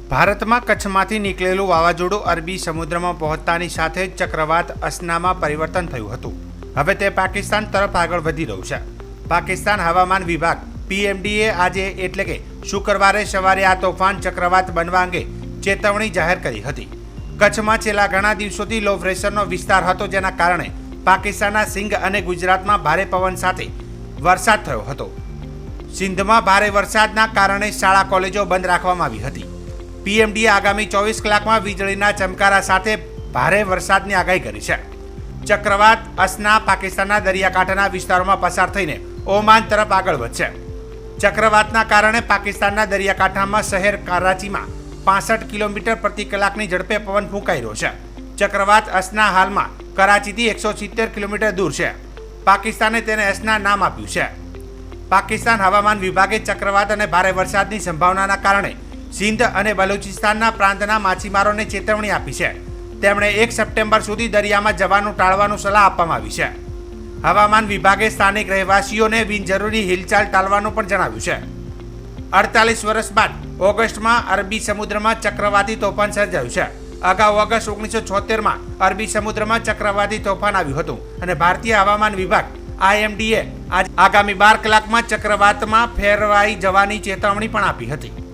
ભારતમાં કચ્છમાંથી નીકળેલું વાવાઝોડું અરબી સમુદ્રમાં પહોંચતાની સાથે જ ચક્રવાત અસનામાં પરિવર્તન થયું હતું. હવે તે પાકિસ્તાન તરફ આગળ વધી રહ્યું છે. પાકિસ્તાન હવામાન વિભાગ PMDએ આજે એટલે કે શુક્રવારે સવારે આ તોફાન ચક્રવાત બનવા અંગે ચેતવણી જાહેર કરી હતી. કચ્છમાં છેલ્લા ઘણા દિવસોથી લો પ્રેશરનો વિસ્તાર હતો, જેના કારણે પાકિસ્તાનના સિંધ અને ગુજરાતમાં ભારે પવન સાથે વરસાદ થયો હતો. સિંધમાં ભારે વરસાદના કારણે શાળા કોલેજો બંધ રાખવામાં આવી હતી. PMDએ આગામી 24 કલાકમાં વીજળીના ચમકારા સાથે ભારે વરસાદની આગાહી કરી છે. ચક્રવાત અસના પાકિસ્તાનના દરિયાકાંઠાના વિસ્તારોમાં પસાર થઈને ઓમાન તરફ આગળ વધશે. ચક્રવાતના કારણે પાકિસ્તાનના દરિયાકાંઠામાં શહેર કરાચીમાં 65 કિલોમીટર પ્રતિ કલાકની ઝડપે પવન ફૂંકાઈ રહ્યો છે. ચક્રવાત અસના હાલમાં કરાચીથી 170 કિલોમીટર દૂર છે. પાકિસ્તાને તેને અસના નામ આપ્યું છે. પાકિસ્તાન હવામાન વિભાગે ચક્રવાત અને ભારે વરસાદની સંભાવનાના કારણે સિંધ અને બલુચિસ્તાનના પ્રાંતના માછીમારોને ચેતવણી આપી છે. તેમણે 1 સપ્ટેમ્બર સુધી દરિયામાં જવાનું ટાળવાનું સલાહ આપવામાં આવી છે. હવામાન વિભાગે સ્થાનિક રહેવાસીઓને બિનજરૂરી હિલચાલ ટાળવાનું પણ જણાવ્યું છે. 48 વર્ષ બાદ ઓગસ્ટમાં અરબી સમુદ્રમાં ચક્રવાતી તોફાન સર્જાયું છે. અગાઉ ઓગસ્ટ 1976માં અરબી સમુદ્રમાં ચક્રવાતી તોફાન આવ્યું હતું અને ભારતીય હવામાન વિભાગ IMDએ આગામી 12 કલાકમાં ચક્રવાતમાં ફેરવાઈ જવાની ચેતવણી પણ આપી હતી.